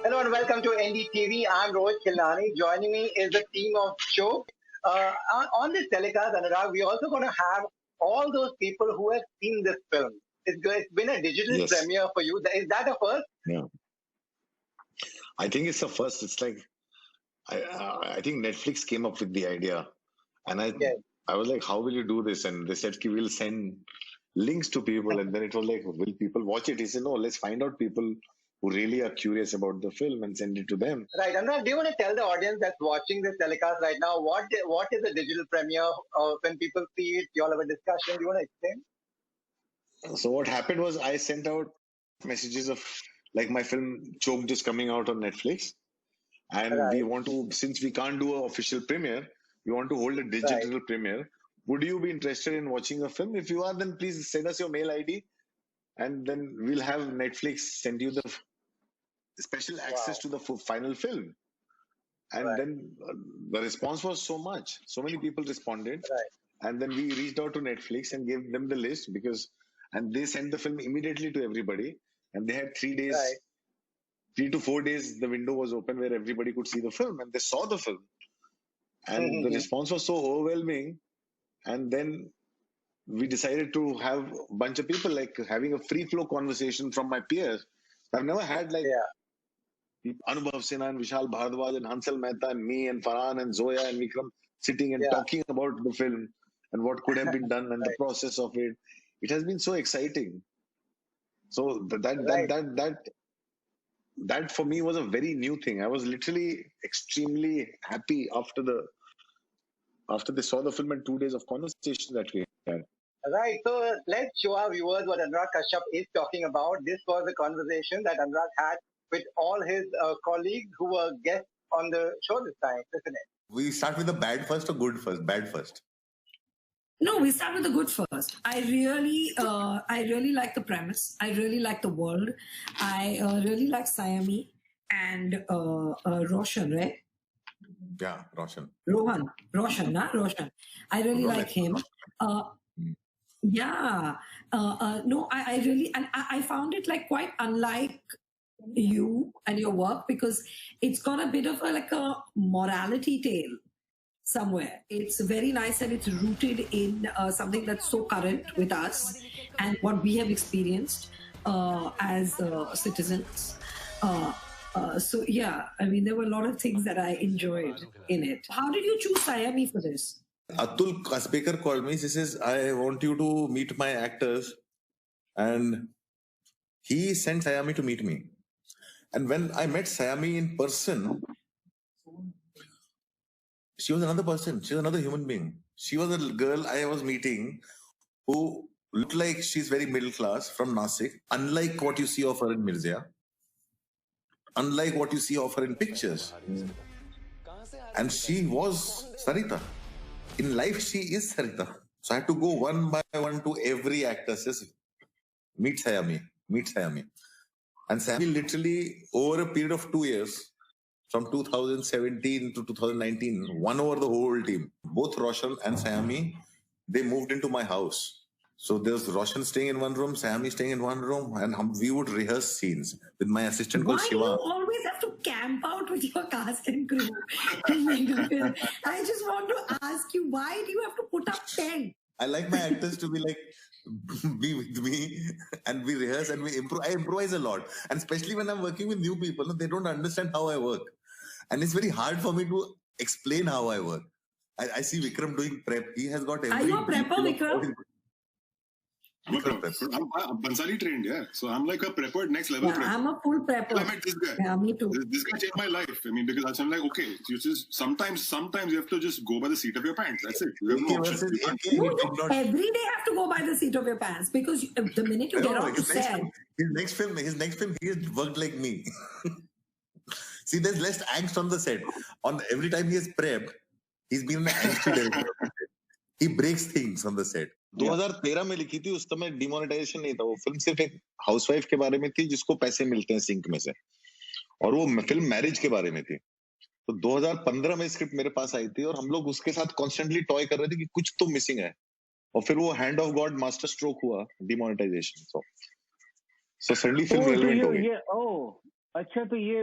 Hello and welcome to NDTV. I'm Rohit Khilnani. Joining me is the team of show. On this telecast, Anurag, we're also going to have all those people who have seen this film. It's been a digital Yes. premiere for you. Is that a first? Yeah. I think it's the first. It's like I think Netflix came up with the idea, and Yes. I was like, how will you do this? And they said, we'll send links to people, and then it was like, will people watch it? He said, no, let's find out people who really are curious about the film and send it to them. Right. Anurag, do you want to tell the audience that's watching this telecast right now what is a digital premiere? When people see it, you all have a discussion. Do you want to explain? So what happened was I sent out messages of like my film Choked is coming out on Netflix, and Right. we want to, since we can't do an official premiere, we want to hold a digital premiere. Would you be interested in watching a film? If you are, then please send us your mail ID, and then we'll have Netflix send you the special access to the final film. And then the response was so much. So many people responded. And then we reached out to Netflix and gave them the list and they sent the film immediately to everybody. And they had 3 days, 3 to 4 days, the window was open where everybody could see the film, and they saw the film. And the response was so overwhelming. And then we decided to have a bunch of people, like having a free flow conversation from my peers. I've never had like Anubhav Sinha and Vishal Bhardwaj and Hansal Mehta and me and Farhan and Zoya and Vikram sitting and talking about the film and what could have been done and the process of it. It has been so exciting. So that for me was a very new thing. I was literally extremely happy after they saw the film and 2 days of conversation that we had. Right. So let's show our viewers what Anurag Kashyap is talking about. This was a conversation that Anurag had with all his colleagues who were guests on the show this time, isn't it? We start with the bad first or good first? Bad first. No, we start with the good first. I really like the premise. I really like the world. I really like Sayami and Roshan, right? Yeah, Roshan. Roshan. I really like him. No, I really, and I found it like quite unlike you and your work because it's got a bit of a morality tale somewhere. It's very nice and it's rooted in something that's so current with us and what we have experienced as citizens. So yeah, I mean, there were a lot of things that I enjoyed in it. How did you choose Sayami for this? Atul Kaspekar called me. He says, I want you to meet my actors. And he sent Sayami to meet me. And when I met Sayami in person, she was another person. She was another human being. She was a girl I was meeting who looked like she's very middle class from Nasik, unlike what you see of her in Mirzya, unlike what you see of her in pictures. And she was Sarita. In life, she is Sarita. So I had to go one by one to every actor. Says, meet Sayami. And Sayami literally, over a period of 2 years, from 2017 to 2019, won over the whole team. Both Roshan and Sayami, they moved into my house. So there's Roshan staying in one room, Sayami staying in one room, and we would rehearse scenes with my assistant called Shiva. Why do you always have to camp out with your cast and crew? I just want to ask you, why do you have to put up tent? I like my actors to be with me, and we rehearse and we improve. I improvise a lot, and especially when I'm working with new people, they don't understand how I work, and it's very hard for me to explain how I work. I see Vikram doing prep. He has got every. Are you a prepper, Vikram? I'm Bhansali trained, yeah. So I'm like a prepper, next level prepper. I'm a full prepper. I met this guy. Yeah, me too. This guy changed my life. I mean, because I'm like, okay, you just sometimes you have to just go by the seat of your pants. That's it. You have no option. You every day have to go by the seat of your pants because the minute you get off the set. His next film, he has worked like me. See, there's less angst on the set. Every time he has prepped, he's been an angsty director. He breaks things on the set. 2013 में लिखी थी, उस समय demonetisation नहीं था. वो film सिर्फ एक हाउसवाइफ के बारे में थी जिसको पैसे मिलते हैं सिंक में से, और वो फिल्म मैरिज के बारे में थी. तो 2015 में स्क्रिप्ट मेरे पास आई थी और हम लोग उसके साथ कॉन्स्टेंटली टॉय कर रहे थे कि कुछ तो मिसिंग है, और फिर वो hand of God master stroke हुआ demonetisation. So suddenly film relevant हो गई. अच्छा, तो ये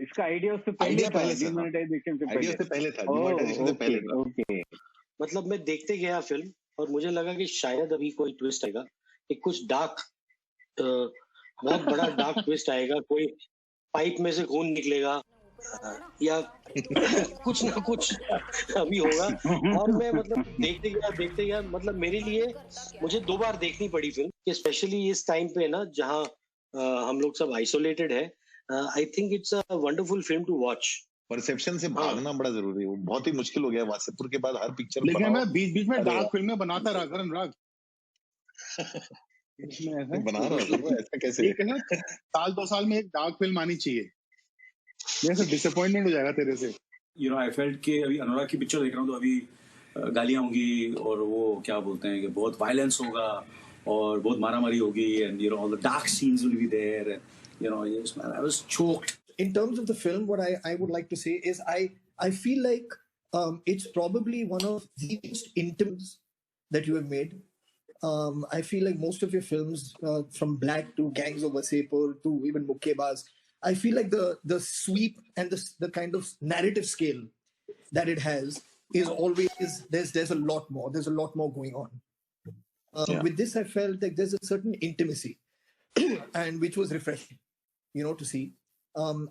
इसका आइडिया उससे पहले था, डिमोनेटाइजेशन से आइडिया से पहले था, डिमोनेटाइजेशन से पहले था। ओके। मतलब मैं देखते गया फिल्म और मुझे लगा कि शायद अभी कोई ट्विस्ट आएगा, एक कुछ डार्क, बहुत बड़ा डार्क ट्विस्ट आएगा, कोई पाइप में से खून निकलेगा या कुछ ना कुछ अभी होगा। और मैं मतलब देखते गया, मतलब मेरे लिए मुझे 2 बार देखनी पड़ी फिल्म, कि स्पेशली इस टाइम पे ना जहाँ हम लोग सब आइसोलेटेड है। I think it's a wonderful film to watch. Perception से भागना बड़ा जरूरी है, वो बहुत ही मुश्किल हो गया वासेपुर के बाद हर पिक्चर। लेकिन मैं बीच में डार्क फिल्में बनाता रहा कर अनुराग। बना रहा हूँ, ऐसा कैसे? एक है ना, साल 2 साल में एक डार्क फिल्म आनी चाहिए, नहीं डिसअपॉइंटमेंट हो जाएगा तेरे से। यू नो, आई फेल्ट कि अभी अनुराग की पिक्चर देख रहा हूँ तो अभी गालियां होंगी और वो क्या बोलते हैं कि बहुत वायलेंस होगा और बहुत मारामारी होगी, and you know all the dark scenes will be there, you know, yes man, I was choked. In terms of the film, what I would like to say is I feel like it's probably one of the most intimate that you have made. I feel like most of your films, from Black to Gangs of Wasseypur to even Mukkebaz, I feel like the sweep and the kind of narrative scale that it has is always there's a lot more. There's a lot more going on. With this, I felt like there's a certain intimacy, and which was refreshing, you know, to see.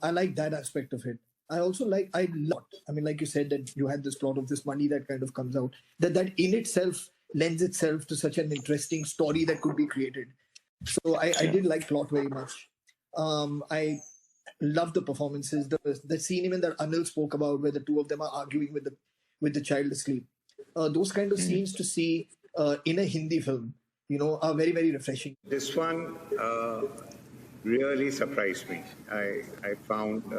I like that aspect of it. I mean, like you said, that you had this plot of this money that kind of comes out, that in itself lends itself to such an interesting story that could be created. So I did like plot very much. I love the performances. The scene even that Anil spoke about, where the two of them are arguing with the child asleep. Those kind of scenes to see in a Hindi film, you know, are very, very refreshing. This one really surprised me. I found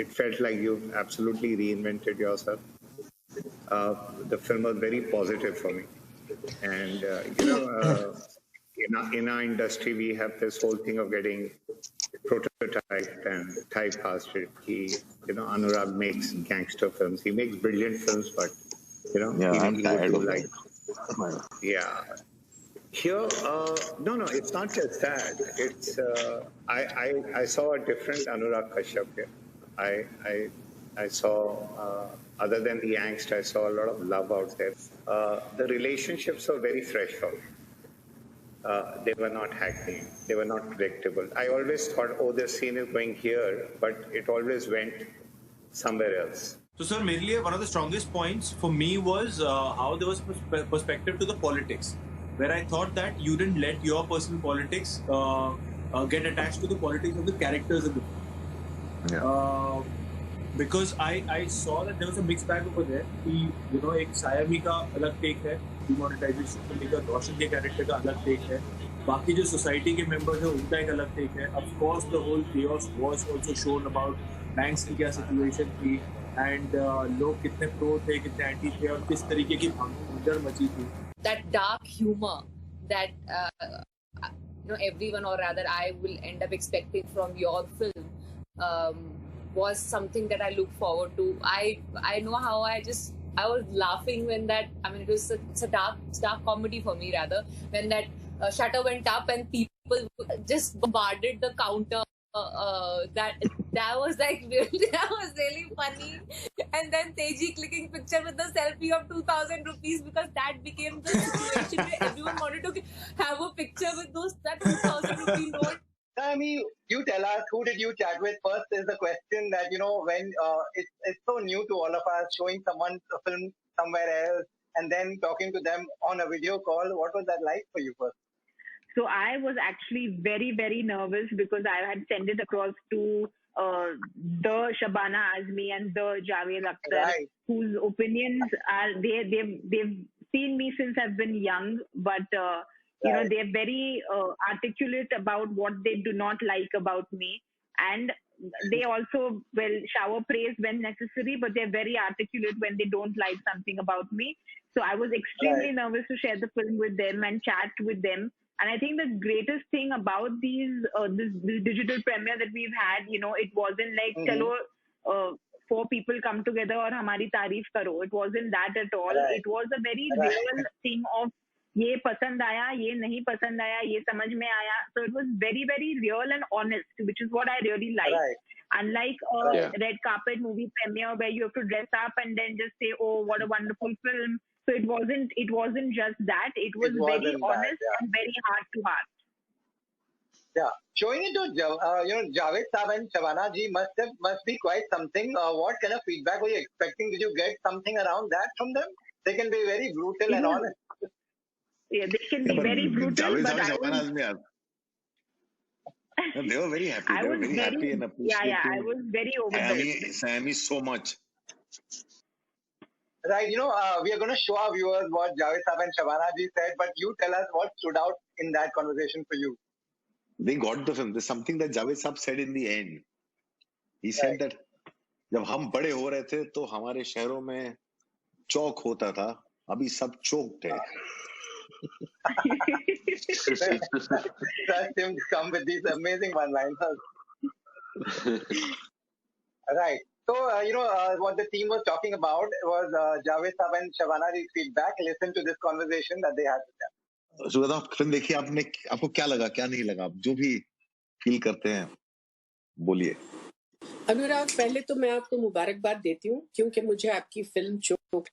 it felt like you've absolutely reinvented yourself. The film was very positive for me, and you know, in our industry we have this whole thing of getting prototyped and typecasted. You know, Anurag makes gangster films. He makes brilliant films, but you know, I'm tired of like, yeah. Here, no, it's not just that. It's I saw a different Anurag Kashyap here. I saw, other than the angst, I saw a lot of love out there. The relationships were very fresh for me. They were not hackneyed. They were not predictable. I always thought, oh, this scene is going here, but it always went somewhere else. So, sir, मेरे लिए one of the strongest points for me was how there was perspective to the politics, where I thought that you didn't let your personal politics get attached to the politics of the characters of the film. Because I saw that there was a mixed bag over there. You know, एक सायामी का अलग take है, demonetization को लेकर रोशन के character का अलग take है, बाकी जो society के members हैं उनका एक अलग take है. Of course, the whole chaos was also shown about banks की क्या situation थी, and लोग कितने pro थे, कितने anti थे, और किस तरीके की भगदड़ मची थी. That dark humor that you know, everyone, or rather I will end up expecting from your film, was something that I look forward to. I know how I was laughing when that, I mean, it's a dark comedy for me rather, when that shutter went up and people just bombarded the counter. That was like really funny. And then Teji clicking picture with the selfie of 2,000 rupees, because that became the situation where everyone wanted to have a picture with that 2,000 rupee note. I mean, you tell us, who did you chat with? First is the question that, you know, when it's so new to all of us, showing someone a film somewhere else and then talking to them on a video call. What was that like for you first? So I was actually very, very nervous because I had sent it across to the Shabana Azmi and the Javed Akhtar, right, whose opinions are, they've seen me since I've been young, but you know, they're very articulate about what they do not like about me, and they also shower praise when necessary, but they're very articulate when they don't like something about me. So I was extremely nervous to share the film with them and chat with them. And I think the greatest thing about this digital premiere that we've had, you know, it wasn't like, chalo, 4 people come together or hamari tareef karo. It wasn't that at all. It was a very real thing of ये पसंद आया, ये नहीं पसंद आया, ये समझ में आया. So it was very, very real and honest, which is what I really like. Right. Unlike a red carpet movie premiere where you have to dress up and then just say, "Oh, what a wonderful film." So it wasn't just that. It was very honest and very heart to heart. Yeah, showing it to Javed Saab and Shabana ji must be quite something. What kind of feedback were you expecting? Did you get something around that from them? They can be very brutal and honest. Yeah, they can be very brutal. Javed but Saab and Shabana, they were very happy. They were very happy and appreciative. Yeah, I was very overwhelmed. Sammy so much. Right, we are going to show our viewers what Javed Saab and Shabana ji said, but you tell us what stood out in that conversation for you. They got the film. There's something that Javed Saab said in the end. He said that जब हम बड़े हो रहे थे तो हमारे शहरों में चौक होता था, अभी सब चौक है. Trust him to come with these amazing one-liners. Right. So, what the team was talking about was Javed Saab and Shabana ji's feedback. Listen to this conversation that they had with them. Sugandha, film देखिए आपने, आपको क्या लगा, क्या नहीं लगा, आप जो भी फील करते हैं बोलिए. अनुराग, पहले तो मैं आपको मुबारकबाद देती हूँ क्योंकि मुझे आपकी फिल्म चौक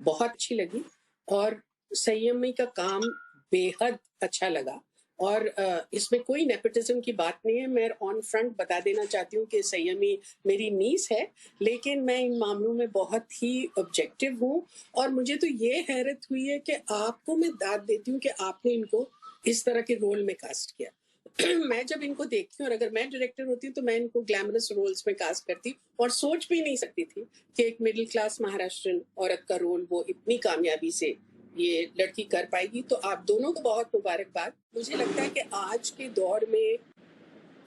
बहुत अच्छी लगी और संयमी का काम बेहद अच्छा लगा और इसमें कोई नेपोटिज्म की बात नहीं है. मैं ऑन फ्रंट बता देना चाहती हूँ कि संयमी मेरी नीस है, लेकिन मैं इन मामलों में बहुत ही ऑब्जेक्टिव हूँ और मुझे तो ये हैरत हुई है कि आपको मैं दाद देती हूँ कि आपने इनको इस तरह के रोल में कास्ट किया. मैं जब इनको देखती हूँ और अगर मैं डायरेक्टर होती हूँ तो मैं इनको ग्लैमरस रोल्स में कास्ट करती और सोच भी नहीं सकती थी कि एक मिडिल क्लास महाराष्ट्रन औरत का रोल वो इतनी कामयाबी से ये लड़की कर पाएगी. तो आप दोनों को बहुत मुबारकबाद. मुझे लगता है कि आज के दौर में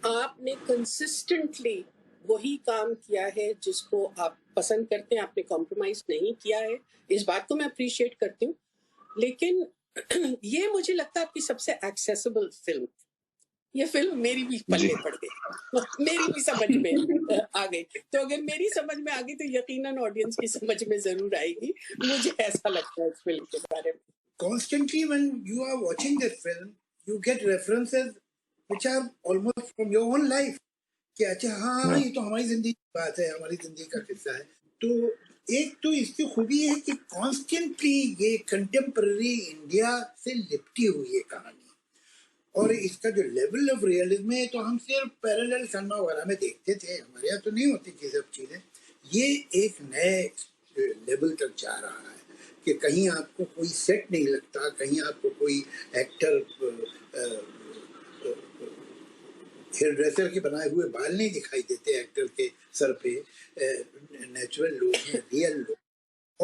आपने कंसिस्टेंटली वही काम किया है जिसको आप पसंद करते हैं, आपने कॉम्प्रोमाइज नहीं किया है, इस बात को मैं अप्रिशिएट करती हूँ. लेकिन ये मुझे लगता है आपकी सबसे एक्सेसिबल फिल्म. ये फिल्म मेरी भी पल्ले पड़ गई, मेरी भी समझ में आ गई. तो अगर मेरी समझ में आ गई तो यकीनन ऑडियंस की समझ में जरूर आएगी. मुझे ऐसा लगता है इस फिल्म के बारे में. Constantly when you are watching this film, you get references which are almost from your own life. कि अच्छा हाँ ये तो हमारी जिंदगी की बात है, हमारी जिंदगी का किस्सा है. तो एक तो इसकी खूबी है कि कॉन्स्टेंटली ये कंटेम्पररी इंडिया से लिपटी हुई है कहानी और इसका जो लेवल ऑफ रियलिज्म है तो हम सिर्फ पैरेलल सिनेमा वगैरह में देखते थे, हमारे यहाँ तो नहीं होती थी सब चीज़ें. ये एक नए लेवल तक जा रहा है कि कहीं आपको कोई सेट नहीं लगता, कहीं आपको कोई एक्टर हेयर ड्रेसर के बनाए हुए बाल नहीं दिखाई देते एक्टर के सर पे. नेचुरल लोग हैं, रियल लोग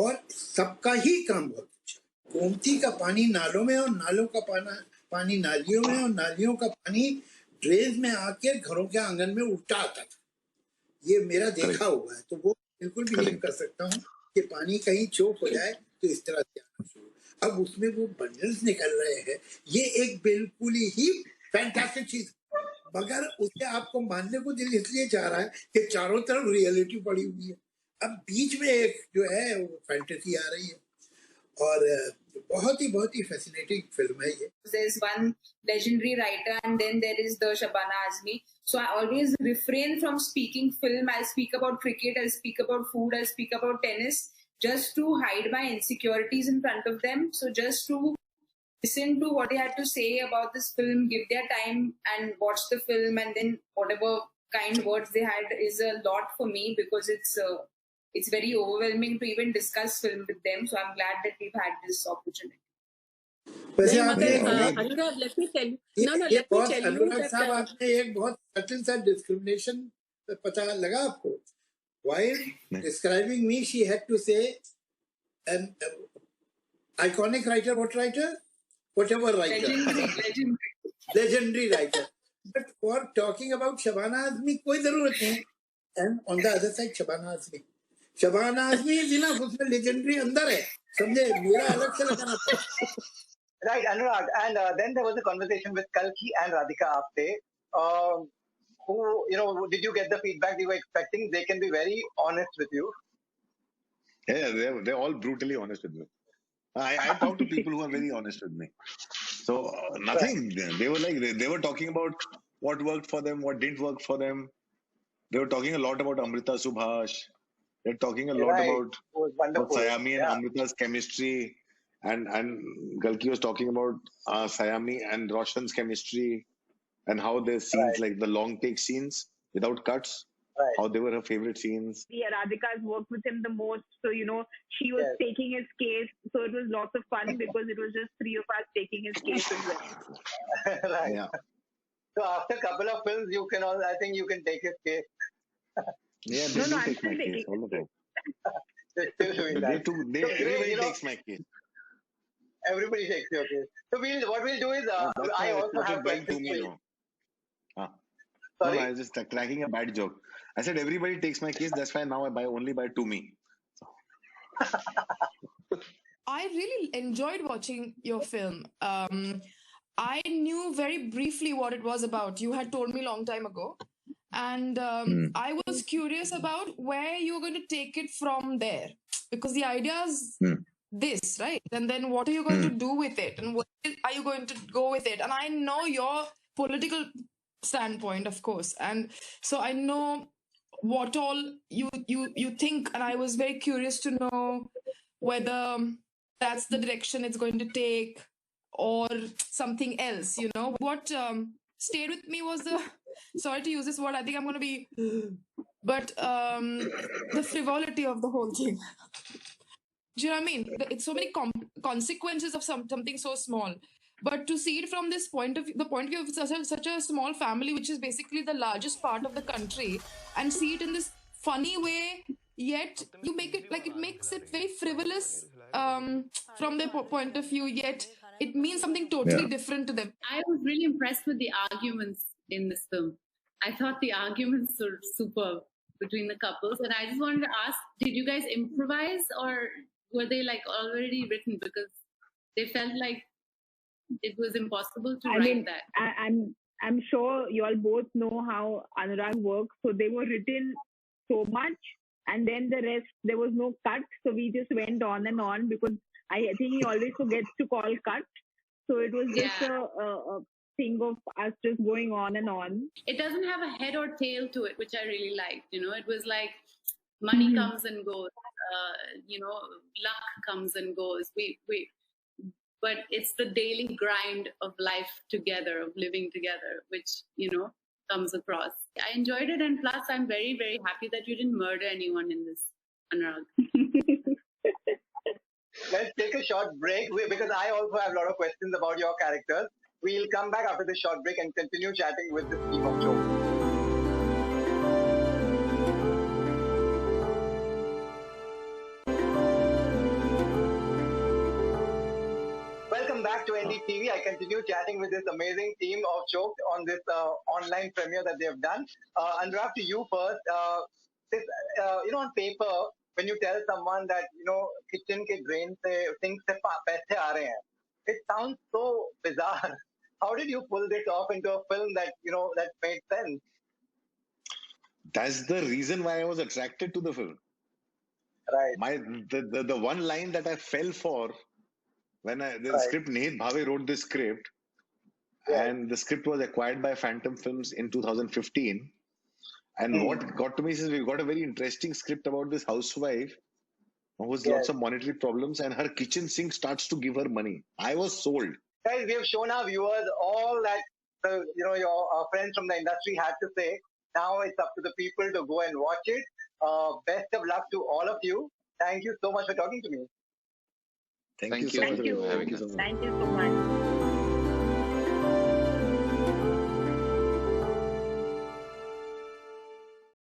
और सबका ही काम बहुत अच्छा. गोमती का पानी नालों में और नालों का पानी नालियों में और नालियों का पानी ड्रेन में आके घरों के आंगन में उल्टा आता था. ये मेरा देखा हुआ है. तो वो बिल्कुल बिलीव कर सकता हूँ कि पानी कहीं चोक हो जाए तो इस तरह से आना शुरू. अब उसमें वो बंडल्स निकल रहे हैं, ये एक बिल्कुल ही फैंटास्टिक चीज, मगर उसे आपको मानने को दिल इसलिए चाह रहा है कि चारों तरफ रियलिटी पड़ी हुई है. अब बीच में एक जो है वो फैंटेसी आ रही है और बहुत ही fascinating film है ये. There's one legendary writer and then there is the Shabana Azmi. So I always refrain from speaking film. I speak about cricket, I speak about food, I speak about tennis, just to hide my insecurities in front of them. So just to listen to what they had to say about this film, give their time and watch the film, and then whatever kind words they had is a lot for me because it's very overwhelming to even discuss film with them. So I'm glad that we've had this opportunity. Anurag, let me tell you. let me tell you. अनुराग साहब, आपने एक बहुत subtle सा discrimination पता लगा आपको? While describing me, she had to say an iconic writer. What writer? Whatever writer. Legendary writer. But for talking about Shabana Azmi, कोई जरूरत नहीं. And on the other side, Shabana Azmi. Shabana Azmi is enough. उसमें legendary अंदर है. समझे? मेरा अलग से लगाना पड़ा. Right, Anurag. And then there was a conversation with Kalki and Radhika Apte. Who, did you get the feedback you were expecting? They can be very honest with you. Yeah, they're all brutally honest with me. I talk to people who are very honest with me. So nothing. They were like they were talking about what worked for them, what didn't work for them. They were talking a lot about Amrita Subhash. They're talking a lot about Sayami and Amrita's chemistry, and Galki was talking about Sayami and Roshan's chemistry, and how their scenes, like the long take scenes without cuts, how they were her favorite scenes. Yeah, Radhika's worked with him the most, so she was taking his case, so it was lots of fun because it was just three of us taking his case as well. Right. Yeah. So after a couple of films, you can I think you can take his case. Yeah, they do take my case all the time. They're still doing that. Everybody takes my case. Everybody takes your case. So what we'll do is, I also have questions for you. No, I was just cracking a bad joke. I said everybody takes my case. That's why now I only buy To Me. I really enjoyed watching your film. I knew very briefly what it was about. You had told me a long time ago. And I was curious about where you're going to take it from there. Because the idea is this, right? And then what are you going to do with it? And what are you going to go with it? And I know your political standpoint, of course. And so I know what all you think. And I was very curious to know whether that's the direction it's going to take or something else, What stayed with me was sorry to use this word, I think I'm going to be, but the frivolity of the whole thing. Do you know what I mean? It's so many consequences of something so small. But to see it from this point of view, the point of view of such a small family, which is basically the largest part of the country, and see it in this funny way, yet you make it like it makes it very frivolous from their point of view, yet it means something totally different to them. I was really impressed with the arguments in this film. I thought the arguments were superb between the couples, and I just wanted to ask, did you guys improvise or were they like already written, because they felt like it was impossible to write that? I'm sure you all both know how Anurag works, so they were written so much, and then the rest there was no cut, so we just went on and on, because I think he always forgets to call cut, so it was just a thing of us just going on and on. It doesn't have a head or tail to it, which I really liked. It was like money comes and goes, luck comes and goes. But it's the daily grind of life together, of living together, which, comes across. I enjoyed it, and plus I'm very, very happy that you didn't murder anyone in this, Anurag. Let's take a short break, because I also have a lot of questions about your characters. We'll come back after this short break and continue chatting with this team of show. Welcome back to NDTV. I continue chatting with this amazing team of jokes on this online premiere that they have done. Anurag, to you first. On paper, when you tell someone that kitchen ke drain se sink se paise aa rahe hain, it sounds so bizarre. How did you pull this off into a film that that made sense? That's the reason why I was attracted to the film. Right. The one line that I fell for when the script, Nihit Bhave wrote this script, and the script was acquired by Phantom Films in 2015. And what got to me is we got a very interesting script about this housewife who has lots of monetary problems, and her kitchen sink starts to give her money. I was sold. Guys, we have shown our viewers all that your friends from the industry had to say. Now it's up to the people to go and watch it. Best of luck to all of you. Thank you so much for talking to me. Thank you so much. Thank you so much.